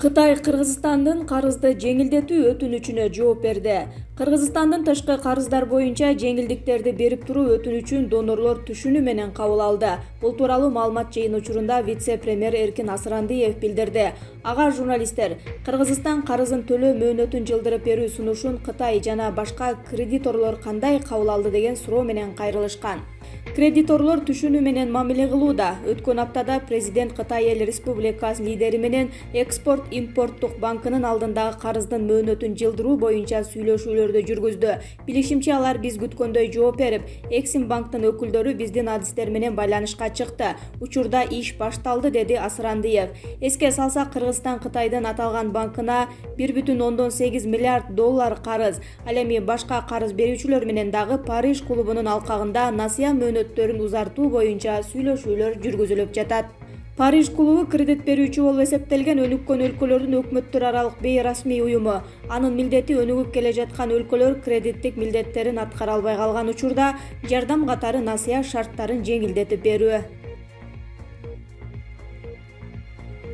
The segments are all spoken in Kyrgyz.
Кытай Кыргызстандын карызды жеңилдетүү өтүнүчүнө жооп берди. Кыргызстандын тышкы карыздар боюнча жеңилдиктерди берип туруу өтүнүчүн донорлор түшүнүү менен кабыл алды. Бул тууралуу маалымат жыйын учурунда вице-премьер Эркин Асырандиев билдирди. Ага журналисттер Кыргызстан карызын төлөө мөөнөтүн жылдырып берүү сунушун Кытай жана башка кредиторлор кандай кабыл алды деген суроо менен кайрылышкан. Кредиторлор түшүнүү менен мамиле кылууда. Өткөн аптада президент Кытай Эл Республикасы лидери менен Экспорт-импорттук банкынын алдындагы карыздын мөөнөтүн жылдыруу боюнча сүйлөшүүлөрдү жүргүздү. Билишимче, алар биз күткөндөй жооп берип, Эксим банктын өкүлдөрү биздин адистер менен байланышка чыкты. Учурда иш башталды, деди Асырандиев. Эске салсак, Кыргызстан Кытайдын аталган банкына 1,8 миллиард доллар карыз, ал эми башка карыз берүүчүлөр менен дагы Париж клубунун алкагында насыя мөөнөттөрүн узартуу боюнча сүйлөшүүлөр жүргүзүлүп жатат. Париж клубу кредит берүүчү болуп эсептелген өнүккөн өлкөлөрдүн өкмөттөр аралык бейрасмий уюму. Анын милдети өнүгүп келе жаткан өлкөлөр кредиттик милдеттерин аткара албай калган учурда жардам катары насыя шарттарын жеңилдетип берүү.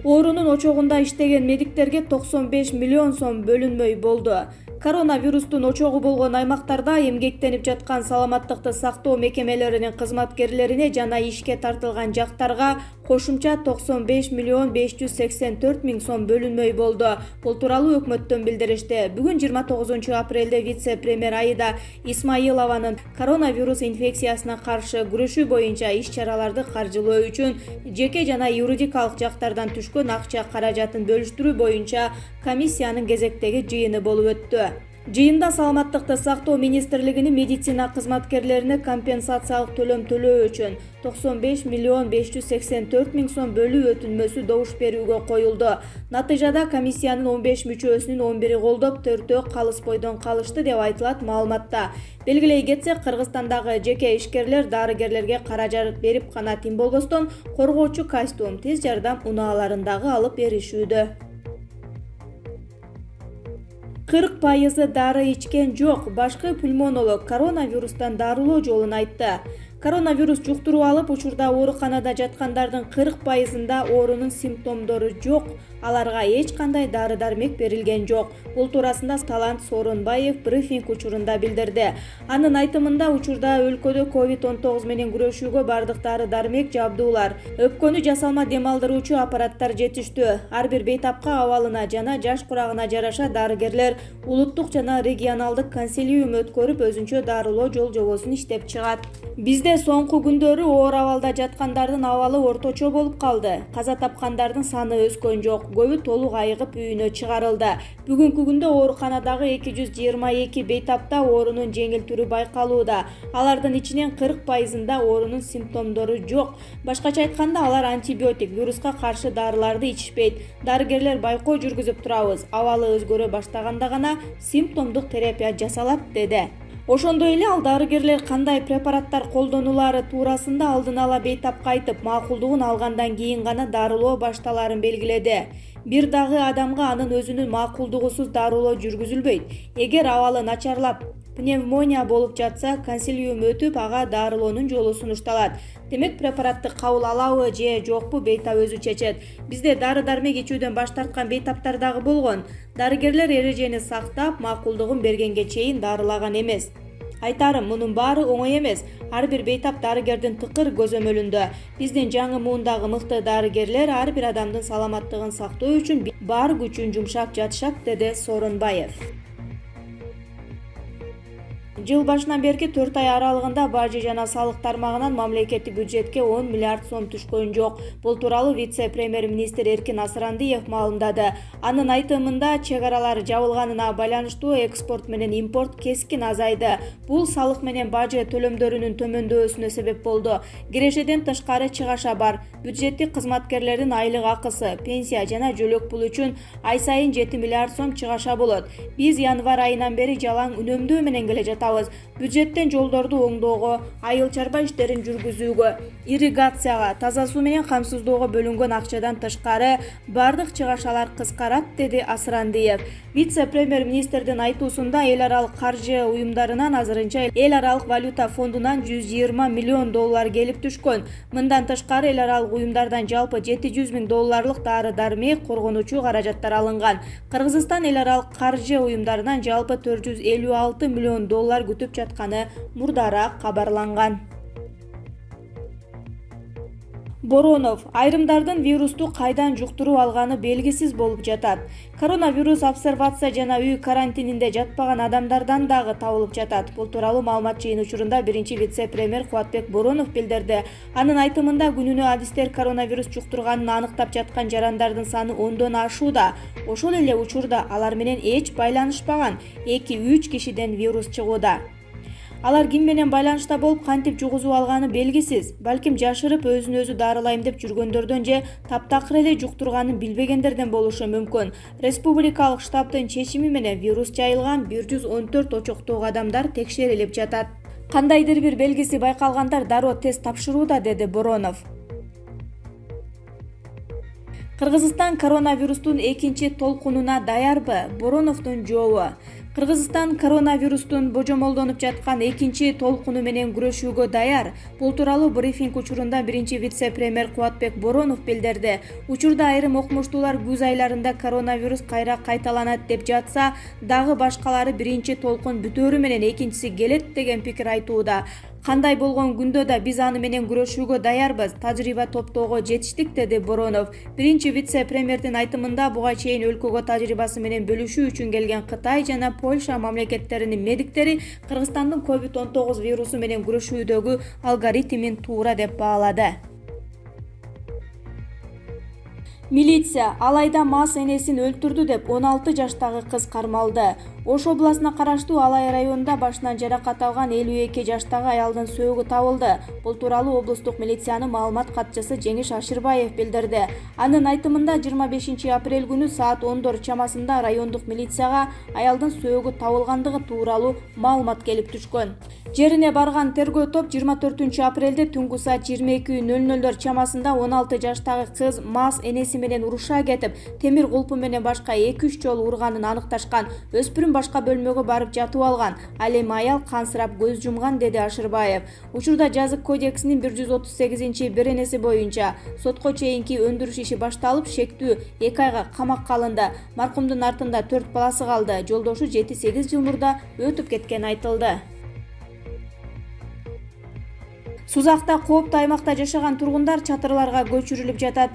Оорунун очогунда иштеген медиктерге 95 миллион сом бөлүнмөй болду. Коронавирустун очогу болгон аймактарда эмгектенип жаткан саламаттыкты сактоо мекемелеринин кызматкерлерине жана ишке тартылган жактарга кошумча 95 миллион 584 миң сом бөлүнмөй болду. Бул тууралуу өкмөттөн билдиришти. Бүгүн 29 апрелде вице-премьер Аида Исмаилованын коронавирус инфекциясына каршы күрөшүү боюнча иш-чараларды каржылоо үчүн жеке жана юридикалык жактардан түшкөн акча каражатын бөлүштүрүү боюнча комиссиянын кезектеги жыйыны болуп өттү. Жыйында саламаттыкты сактоо министрлигинин медицина кызматкерлерине компенсациялык төлөм төлөө үчүн 95 миллион 584 миң сом бөлүү өтүнмөсү добуш берүүгө коюлду. Натыйжада комиссиянын 15 мүчөсүнүн 11-и колдоп, 4-өө калыс бойдон калышты деп айтылат маалыматта. Белгилей кетсек, Кыргызстандагы жеке ишкерлер дарыгерлерге каражат берип гана тим болбостон, коргоочу костюм, тез жардам унааларын дагы алып беришүүдө. 40% дары ичкен жок. Башкы пульмонолог коронавирустан дарылоо жолун айтты. Коронавирус жуктуруп алып, учурда ооруканада жаткандардын 40%-ында оорунун симптомдору жок. Аларга эч кандай дары-дармек берилген жок. Бул туурасында Талант Сооронбаев брифинг учурунда билдирди. Анын айтымында, учурда өлкөдө COVID-19 менен күрөшүүгө бардык дары-дармек жабдуулар, өпкөнү жасалма дем алдыруучу аппараттар жетиштүү. Ар бир бейтапка абалына жана жаш курагына жараша дарыгерлер улуттук жана регионалдык консилиум өткөрүп, өзүнчө дарылоо жол-жобосун иштеп чыгат. Бизде соңку күндөрү оор абалда жаткандардын абалы орточо болуп калды. Каза тапкандардын саны өскөн жок. Көбү толук айыгып үйүнө чыгарылды. Бүгүнкү күндө ооруканадагы 222 бейтапта оорунун жеңил түрү байкалууда. Алардын ичинен 40%-ында оорунун симптомдору жок. Башкача айтканда, алар антибиотик, вируска каршы дарыларды ичишпейт. Дарыгерлер байкоо жүргүзүп турабыз. Абалы өзгөрө баштаганда гана симптомдук терапия жасалат, деди. Ошондой эле ал дарыгерлер кандай препараттар колдонулары туурасында алдын ала бейтапка айтып, макулдугун алгандан кийин гана дарылоо башталарын белгиледи. Бир дагы адамга анын өзүнүн макулдугусуз дарылоо жүргүзүлбөйт. Эгер абалы начарлап, пневмония болуп жатса, консилиум өтүп, ага дарылоонун жолу сунушталат. Демек, препаратты кабыл алабы же жокпу бейтап өзү чечет. Бизде дары-дармек ичүүдөн баш тарткан бейтаптар дагы болгон. Дарыгерлер эрежени сактап, макулдугун бергенге чейин дарылаган эмес. Айтарым, мунун баары оңой эмес. Ар бир бейтап дарыгердин тыкыр көзөмөлүндө. Биздин жаңы муундагы мыкты дарыгерлер ар бир адамдын саламаттыгын сактоо үчүн бар күчүн жумшап жатышат, деди Сооронбаев. Жыл башынан берки 4 ай аралыгында бажы жана салык тармагынан мамлекеттик бюджетке 10 миллиард сом түшкөн жок. Бул тууралуу вице-премьер-министр Эркин Асырандиев маалымдады. Анын айтымында, чек аралар жабылганына байланыштуу экспорт менен импорт кескин азайды. Бул салык менен бажы төлөмдөрүнүн төмөндөсүнө себеп болду. Кирешеден тышкары чыгаша бар. Бюджеттик кызматкерлердин айлык акысы, пенсия жана жөлөк пул үчүн ай сайын 7 миллиард сом чыгаша болот. Биз январь айынан бери жалаң үнөмдөө менен келе жатабыз. чыгышабыз. Бюджеттен жолдорду оңдоого, айыл чарба иштерин жүргүзүүгө, ирригацияга, таза суу менен камсыздоого бөлүнгөн акчадан тышкары бардык чыгашалар кыскарат, деди Асырандиев. Вице-премьер-министрдин айтуусунда эл аралык каржы уюмдарынан азырынча эл аралык валюта фондунан 120 миллион доллар келип түшкөн. Мындан тышкары эл аралык уюмдардан жалпы 700 миң долларлык дары-дармек, коргонуучу каражаттар алынган. Кыргызстан эл аралык каржы уюмдарынан жалпы 456 миллион доллар күтүп жатканы мурдараак кабарланган. Боронов: айрымдардын вирусту кайдан жуктуруп алганы белгисиз болуп жатат. Коронавирус обсервация жана үй карантининде жатпаган адамдардан дагы табылып жатат. Бул тууралуу маалымат жыйын учурунда биринчи вице-премьер Кубатбек Боронов билдирди. Анын айтымында күнүнө адистер коронавирус жуктурганын аныктап жаткан жарандардын саны 10дон ашууда. Ошол эле учурда алар менен эч байланышпаган 2-3 кишиден вирус чыгууда. Алар ким менен байланышта болуп кантип жугузуп алганы белгисиз. Балким жашырып өзүн өзү дарылайм деп жүргөндөрдөн же таптакыр эле жуктурганын билбегендерден болушу мүмкүн. Республикалык штабтын чечими менен вирус жайылган 114 очоктогу адамдар текшерилип жатат. Кандайдыр бир белгиси байкалгандар дароо тест тапшырууда, деди Боронов. Кыргызстан коронавирустун экинчи толкунуна даярбы? Бороновдун жообу. Кыргызстан коронавирустун божомолдонуп жаткан экинчи толкуну менен күрөшүүгө даяр. Бул тууралуу брифинг учурунда биринчи вице-премьер Кубатбек Боронов билдирди. Учурда айрым окумуштуулар күз айларында коронавирус кайра кайталанат деп жатса, дагы башкалары биринчи толкун бүтөөрү менен экинчиси келет деген пикир айтууда. Кандай болгон күндө да биз аны менен күрөшүүгө даярбыз, тажрыйба топтоого жетиштик, деди Боронов. Биринчи вице-премьердин айтымында буга чейин өлкөгө тажрыйбасы менен бөлүшүү үчүн келген Кытай жана Польша мамлекеттеринин медиктери Кыргызстандын COVID-19 вирусу менен күрөшүүдөгү алгоритмин туура деп баалады. Милиция Алайда мас энесин өлтүрдү деп 16 жаштагы кыз кармалды. Ош областына караштуу Алай районунда башынан жаракат алган 52 жаштагы аялдын сөөгү табылды. Бул тууралуу облустук милициянын маалымат катчысы Жеңиш Ашырбаев билдирди. Анын айтымында 25 апрель күнү саат 10 чамасында райондук милицияга аялдын сөөгү табылгандыгы тууралуу маалымат келип түшкөн. Жерине барган тергөө топ 24 апрелде түнгү саат 22:00 чамасында 16 жаштагы кыз мас энеси менен уруша кетип, темир кулпу менен башка 2-3 жолу урганын аныкташкан. Өспүрүм башка бөлмөгө барып жатып алган. Ал эми аял кансырап көз жумган, деди Ашырбаев. Учурда жазык кодексинин 138-беренеси боюнча сотко чейинки өндүрүш иши башталып, шектүү 2 айга камакка алынды. Маркумдун артында 4 баласы калды. Жолдошу 7-8 жыл мурда өтүп кеткени айтылды. Сузакта кооптуу аймакта жашаган тургундар чатырларга көчүрүлүп жатат.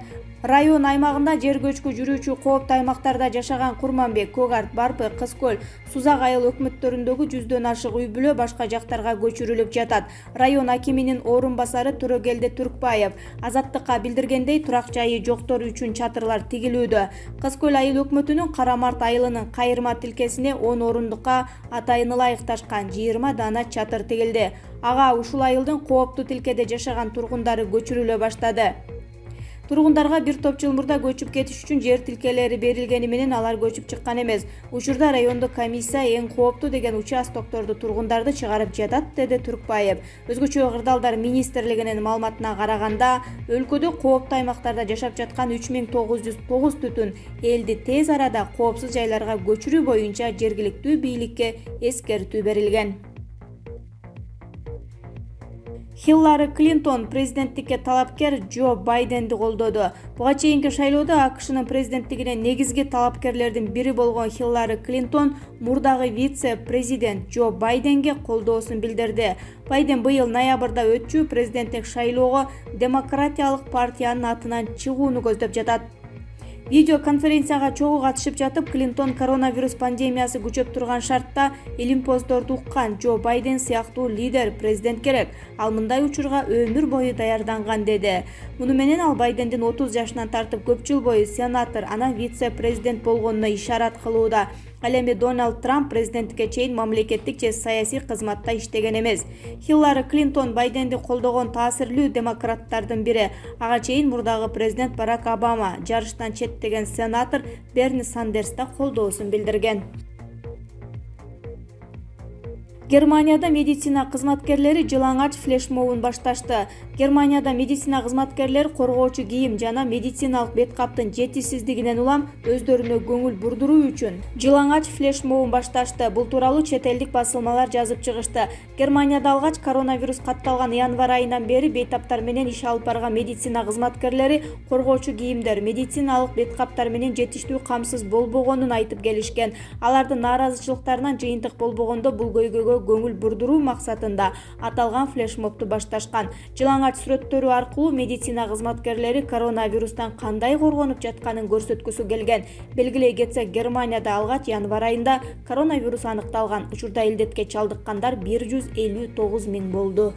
Район аймагында жер көчкү жүрүүчү кооптуу аймактарда жашаган Курманбек, Көгарт, Барпы, Кызкөл, Сузак айыл өкмөттөрүндөгү 100дөн ашык үй бүлө башка жактарга көчүрүлүп жатат. Район акиминин орун басары Төрөгелди Түркбаев Азаттыкка билдиргендей, турак жайы жоктор үчүн чатырлар тигилүүдө. Кызкөл айыл өкмөтүнүн Карамарт айылынын Кайырма тилкесине 10 орундукка атайын ылайыкташкан 20 дана чатыр тигилди. Ага ушул айылдын кооптуу тилкеде жашаган тургундары көчүрүлө баштады. Тургундарга бир топ жыл мурда көчүп кетиш үчүн жер тилкелери берилгени менен алар көчүп чыккан эмес. Учурда райондук комиссия эң кооптуу деген участокторду тургундарды чыгарып жатат, деди Түркбаев. Өзгөчө кырдаалдар министрлигинин маалыматына караганда, өлкөдө кооптуу аймактарда жашап жаткан 3909 түтүн элди тез арада коопсуз жайларга көчүрүү боюнча жергиликтүү бийликке эскертүү берилген. Хиллари Клинтон президенттикке талапкер Джо Байденди колдоду. Буга чейинки шайлоодо АКШнын президенттигине негизги талапкерлердин бири болгон Хиллари Клинтон мурдагы вице-президент Джо Байденге колдоосун билдирди. Байден быйыл ноябрда өтчү президенттик шайлоого Демократиялык партиянын атынан чыгууну көздөп жатат. Видеоконференцияга чогуу катышып жатып, Клинтон коронавирус пандемиясы күчөп турган шартта илимпоздорду уккан Джо Байден сыяктуу лидер президент керек. Ал мындай учурга өмүр бою даярданган, деди. Муну менен ал Байдендин 30 жашынан тартып көп жыл бою сенатор, анан вице-президент болгонуна ишарат кылууда. Ал эми Дональд Трамп президенттикке чейин мамлекеттик же саясий кызматта иштеген эмес. Хиллари Клинтон Байденди колдогон таасирлүү демократтардын бири. Ага чейин мурдагы президент Барак Обама, жарыштан четтеген сенатор Берни Сандерс да колдоосун билдирген. Германияда медицина кызматкерлери жылаңач флешмобун башташты. Германияда медицина кызматкерлери коргоочу кийим жана медициналык бет каптын жетишсиздигинен улам өздөрүнө көңүл бурдуруу үчүн жылаңач флешмобун башташты. Бул тууралуу чет элдик басылмалар жазып чыгышты. Германияда алгач коронавирус катталган январь айынан бери бейтаптар менен иш алып барган медицина кызматкерлери коргоочу кийимдер, медициналык бет каптар менен жетиштүү камсыз болбогонун айтып келишкен. Алардын нааразычылыктарынан жыйынтык болбогондо бул көйгөйгө көңүл бурдуруу максатында аталган флешмобду башташкан. Жылаңач сүрөттөрү аркылуу медицина кызматкерлери коронавирустан кандай коргонуп жатканын көрсөткүсү келген. Белгилей кетсек, Германияда алгач январь айында коронавирус аныкталган. Учурда илдетке чалдыккандар 159 000 болду.